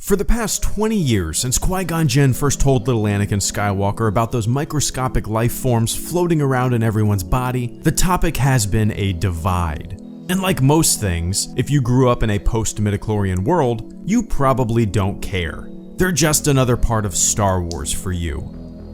For the past 20 years, since Qui-Gon Jinn first told little Anakin Skywalker about those microscopic life forms floating around in everyone's body, the topic has been a divide. And like most things, if you grew up in a post-midi-chlorian world, you probably don't care. They're just another part of Star Wars for you.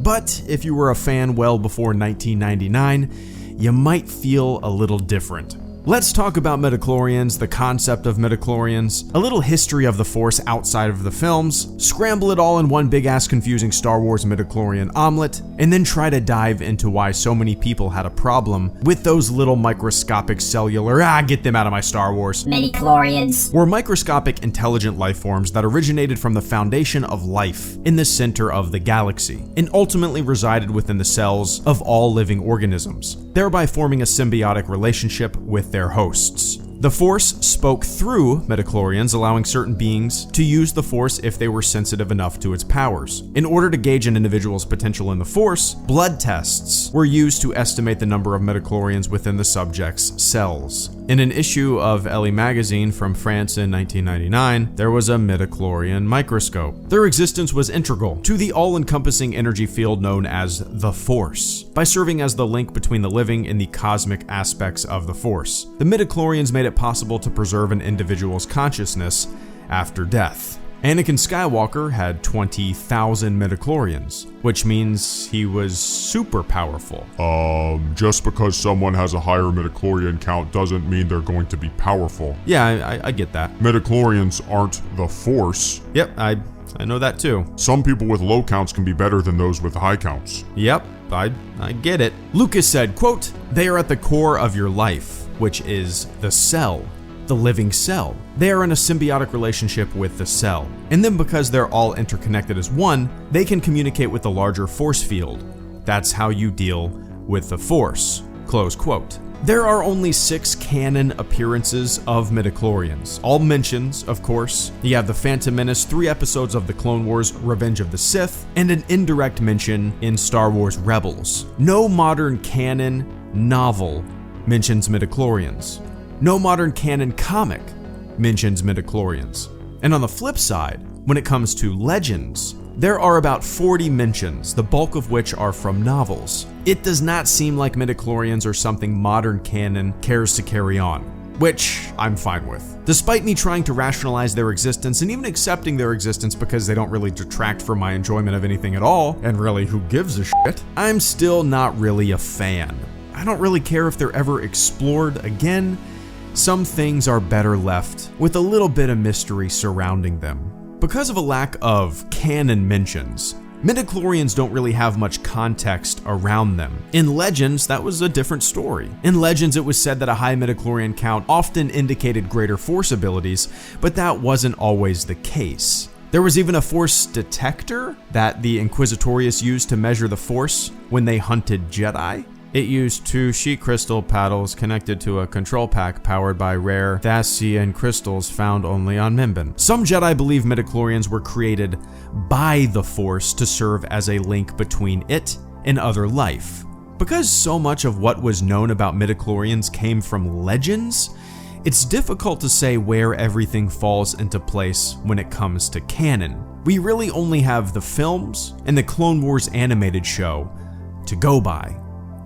But if you were a fan well before 1999, you might feel a little different. Let's talk about midi-chlorians, the concept of midi-chlorians, a little history of the Force outside of the films, scramble it all in one big-ass confusing Star Wars midi-chlorian omelet, and then try to dive into why so many people had a problem with those little microscopic cellular, get them out of my Star Wars, midi-chlorians, were microscopic intelligent life forms that originated from the foundation of life in the center of the galaxy, and ultimately resided within the cells of all living organisms, thereby forming a symbiotic relationship with their hosts. The Force spoke through midi-chlorians, allowing certain beings to use the Force if they were sensitive enough to its powers. In order to gauge an individual's potential in the Force, blood tests were used to estimate the number of midi-chlorians within the subject's cells. In an issue of Elle magazine from France in 1999, there was a midi-chlorian microscope. Their existence was integral to the all-encompassing energy field known as the Force, by serving as the link between the living and the cosmic aspects of the Force. The midi-chlorians made it possible to preserve an individual's consciousness after death. Anakin Skywalker had 20,000 midi-chlorians, which means he was super powerful. Just because someone has a higher midi-chlorian count doesn't mean they're going to be powerful. Yeah, I get that. Midi-chlorians aren't the Force. Yep, I know that too. Some people with low counts can be better than those with high counts. Yep, I get it. Lucas said, quote, "They are at the core of your life, which is the cell, the living cell. They are in a symbiotic relationship with the cell. And then because they're all interconnected as one, they can communicate with the larger force field. That's how you deal with the Force." Close quote. There are only 6 canon appearances of midi-chlorians, all mentions, of course. You have the Phantom Menace, 3 episodes of the Clone Wars Revenge of the Sith, and an indirect mention in Star Wars Rebels. No modern canon novel mentions midi-chlorians. No modern canon comic mentions midi-chlorians. And on the flip side, when it comes to legends, there are about 40 mentions, the bulk of which are from novels. It does not seem like midi-chlorians are something modern canon cares to carry on, which I'm fine with. Despite me trying to rationalize their existence and even accepting their existence because they don't really detract from my enjoyment of anything at all, and really who gives a shit, I'm still not really a fan. I don't really care if they're ever explored again. Some things are better left with a little bit of mystery surrounding them. Because of a lack of canon mentions, midi-chlorians don't really have much context around them. In Legends, that was a different story. In Legends, it was said that a high midi-chlorian count often indicated greater Force abilities, but that wasn't always the case. There was even a Force detector that the Inquisitorius used to measure the Force when they hunted Jedi. It used 2 sheet crystal paddles connected to a control pack powered by rare Thasian crystals found only on Mimban. Some Jedi believe midi-chlorians were created by the Force to serve as a link between it and other life. Because so much of what was known about midi-chlorians came from legends, it's difficult to say where everything falls into place when it comes to canon. We really only have the films and the Clone Wars animated show to go by.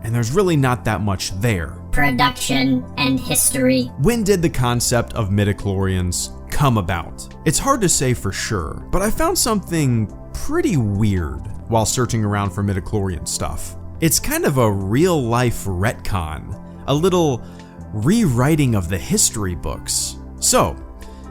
And there's really not that much there. Production and history. When did the concept of midi-chlorians come about? It's hard to say for sure, but I found something pretty weird while searching around for midi-chlorian stuff. It's kind of a real-life retcon, a little rewriting of the history books. So,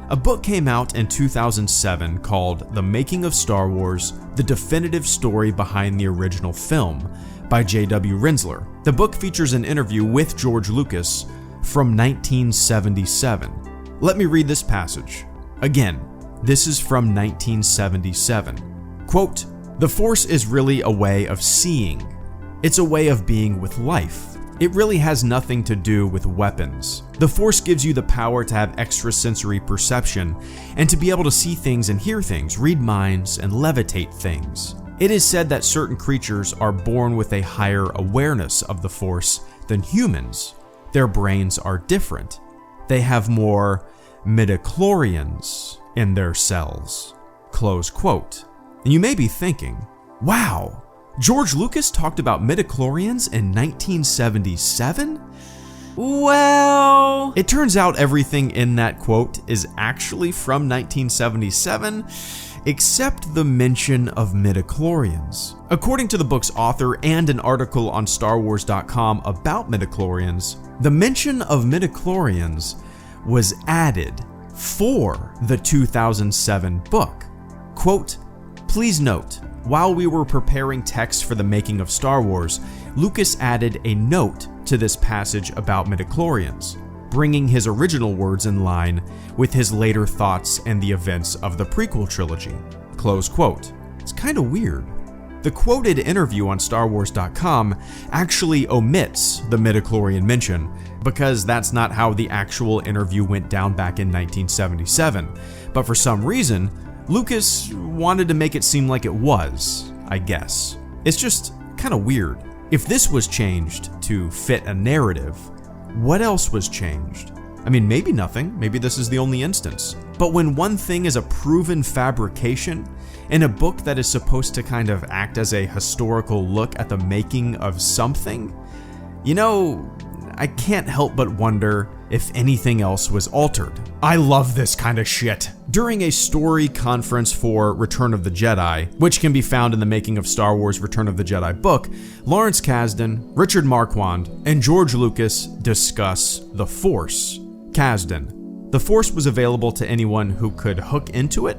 a book came out in 2007 called The Making of Star Wars: The Definitive Story Behind the Original Film, by J.W. Rinsler. The book features an interview with George Lucas from 1977. Let me read this passage. Again, this is from 1977. Quote, "The Force is really a way of seeing. It's a way of being with life. It really has nothing to do with weapons. The Force gives you the power to have extrasensory perception and to be able to see things and hear things, read minds, and levitate things. It is said that certain creatures are born with a higher awareness of the Force than humans. Their brains are different. They have more midi-chlorians in their cells." Close quote. And you may be thinking, wow, George Lucas talked about midi-chlorians in 1977? Well, it turns out everything in that quote is actually from 1977, except the mention of midi-chlorians. According to the book's author and an article on StarWars.com about midi-chlorians, the mention of midi-chlorians was added for the 2007 book. Quote, please note, while we were preparing text for the making of Star Wars, Lucas added a note to this passage about midi-chlorians, bringing his original words in line with his later thoughts and the events of the prequel trilogy. Close quote. It's kind of weird. The quoted interview on StarWars.com actually omits the midi-chlorian mention because that's not how the actual interview went down back in 1977. But for some reason, Lucas wanted to make it seem like it was, I guess. It's just kind of weird. If this was changed to fit a narrative, what else was changed? I mean, maybe nothing. Maybe this is the only instance. But when one thing is a proven fabrication in a book that is supposed to kind of act as a historical look at the making of something, you know, I can't help but wonder if anything else was altered. I love this kind of shit. During a story conference for Return of the Jedi, which can be found in the Making of Star Wars Return of the Jedi book, Lawrence Kasdan, Richard Marquand, and George Lucas discuss the Force. Kasdan: the Force was available to anyone who could hook into it?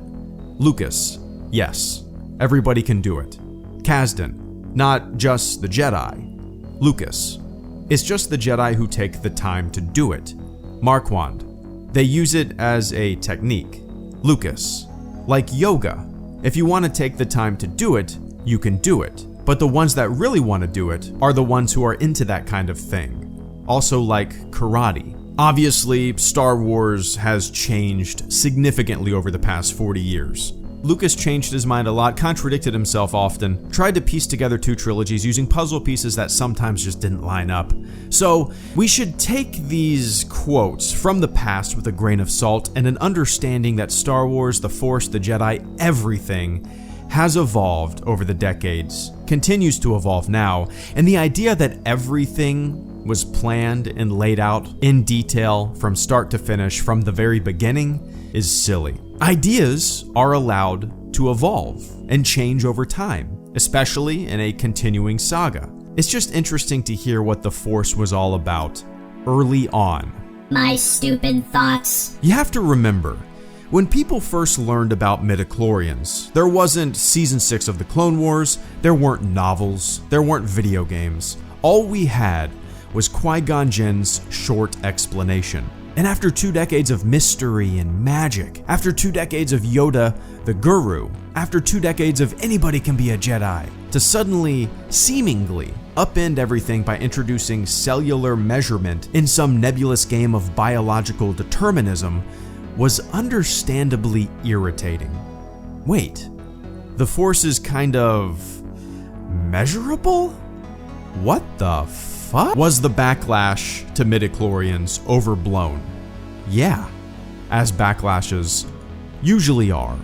Lucas: yes, everybody can do it. Kasdan: not just the Jedi. Lucas: it's just the Jedi who take the time to do it. Marquand: they use it as a technique. Lucas: like yoga. If you want to take the time to do it, you can do it. But the ones that really want to do it are the ones who are into that kind of thing. Also like karate. Obviously, Star Wars has changed significantly over the past 40 years. Lucas changed his mind a lot, contradicted himself often, tried to piece together two trilogies using puzzle pieces that sometimes just didn't line up. So, we should take these quotes from the past with a grain of salt and an understanding that Star Wars, the Force, the Jedi, everything has evolved over the decades, continues to evolve now, and the idea that everything was planned and laid out in detail from start to finish from the very beginning is silly. Ideas are allowed to evolve and change over time, especially in a continuing saga. It's just interesting to hear what the Force was all about early on. My stupid thoughts. You have to remember, when people first learned about midi-chlorians, there wasn't Season 6 of the Clone Wars, there weren't novels, there weren't video games. All we had was Qui-Gon Jinn's short explanation. And after 2 decades of mystery and magic, after 2 decades of Yoda the Guru, after 2 decades of anybody can be a Jedi, to suddenly, seemingly, upend everything by introducing cellular measurement in some nebulous game of biological determinism was understandably irritating. Wait, the Force is kind of measurable? What the fuck? Was the backlash to midi-chlorians overblown? Yeah, as backlashes usually are.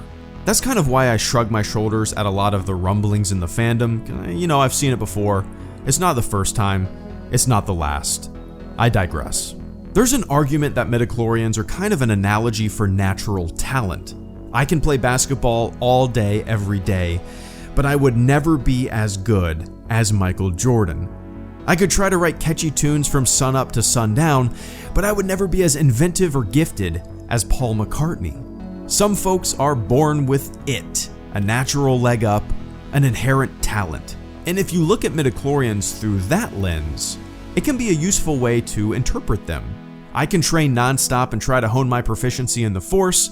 That's kind of why I shrug my shoulders at a lot of the rumblings in the fandom. You know, I've seen it before. It's not the first time. It's not the last. I digress. There's an argument that midi-chlorians are kind of an analogy for natural talent. I can play basketball all day, every day, but I would never be as good as Michael Jordan. I could try to write catchy tunes from sunup to sundown, but I would never be as inventive or gifted as Paul McCartney. Some folks are born with it, a natural leg up, an inherent talent. And if you look at midi-chlorians through that lens, it can be a useful way to interpret them. I can train nonstop and try to hone my proficiency in the Force,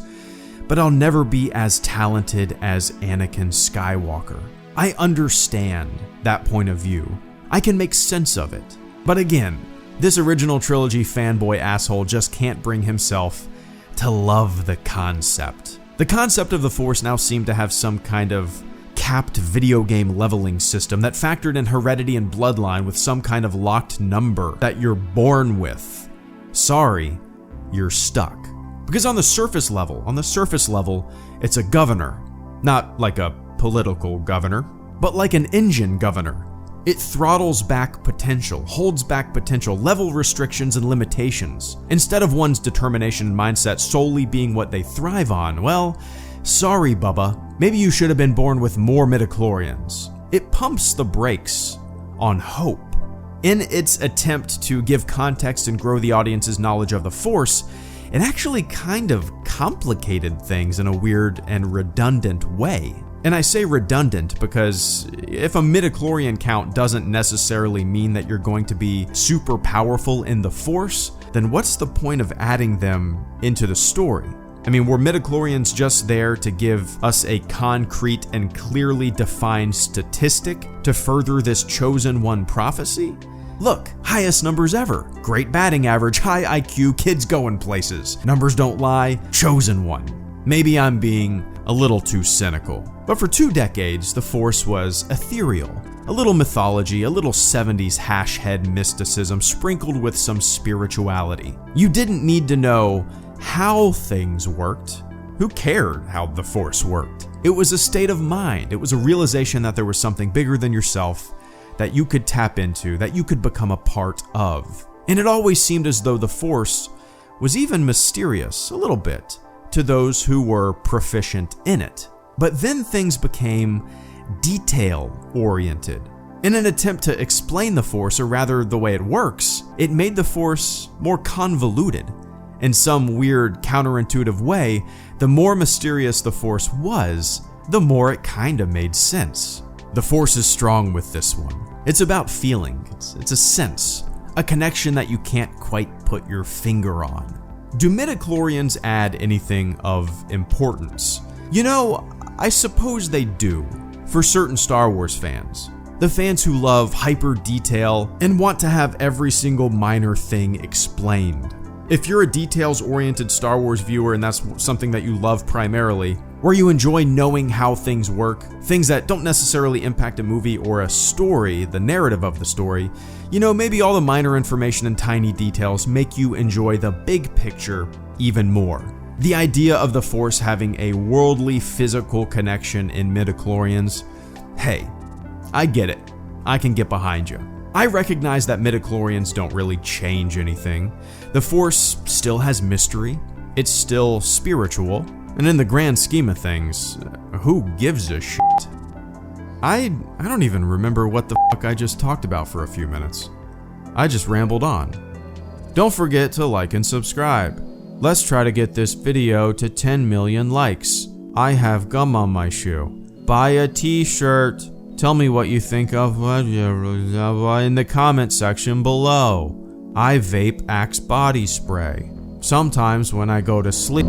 but I'll never be as talented as Anakin Skywalker. I understand that point of view. I can make sense of it. But again, this original trilogy fanboy asshole just can't bring himself to love the concept. The concept of the Force now seemed to have some kind of capped video game leveling system that factored in heredity and bloodline with some kind of locked number that you're born with. Sorry, you're stuck. Because on the surface level, it's a governor. Not like a political governor, but like an engine governor. It throttles back potential, holds back potential, level restrictions and limitations. Instead of one's determination and mindset solely being what they thrive on, well, sorry Bubba, maybe you should have been born with more midi-chlorians. It pumps the brakes on hope. In its attempt to give context and grow the audience's knowledge of the Force, it actually kind of complicated things in a weird and redundant way. And I say redundant because if a midi-chlorian count doesn't necessarily mean that you're going to be super powerful in the Force, then what's the point of adding them into the story? I mean, were midi-chlorians just there to give us a concrete and clearly defined statistic to further this chosen one prophecy? Look, highest numbers ever, great batting average, high IQ, kids going places, numbers don't lie, chosen one. Maybe I'm being a little too cynical, but for 2 decades, the Force was ethereal, a little mythology, a little 70s hash head mysticism sprinkled with some spirituality. You didn't need to know how things worked. Who cared how the Force worked? It was a state of mind. It was a realization that there was something bigger than yourself that you could tap into, that you could become a part of. And it always seemed as though the Force was even mysterious, a little bit, to those who were proficient in it. But then things became detail-oriented. In an attempt to explain the Force, or rather the way it works, it made the Force more convoluted. In some weird, counterintuitive way, the more mysterious the Force was, the more it kinda made sense. The Force is strong with this one. It's about feeling. It's a sense, a connection that you can't quite put your finger on. Do midi-chlorians add anything of importance? You know, I suppose they do, for certain Star Wars fans. The fans who love hyper detail and want to have every single minor thing explained. If you're a details-oriented Star Wars viewer and that's something that you love primarily, where you enjoy knowing how things work, things that don't necessarily impact a movie or a story, the narrative of the story, you know, maybe all the minor information and tiny details make you enjoy the big picture even more. The idea of the Force having a worldly physical connection in midi-chlorians, hey, I get it. I can get behind you. I recognize that midi-chlorians don't really change anything. The Force still has mystery, it's still spiritual, and in the grand scheme of things, who gives a shit? I don't even remember what the fuck I just talked about for a few minutes. I just rambled on. Don't forget to like and subscribe. Let's try to get this video to 10 million likes. I have gum on my shoe. Buy a t-shirt. Tell me what you think of in the comment section below. I vape Axe body spray. Sometimes when I go to sleep.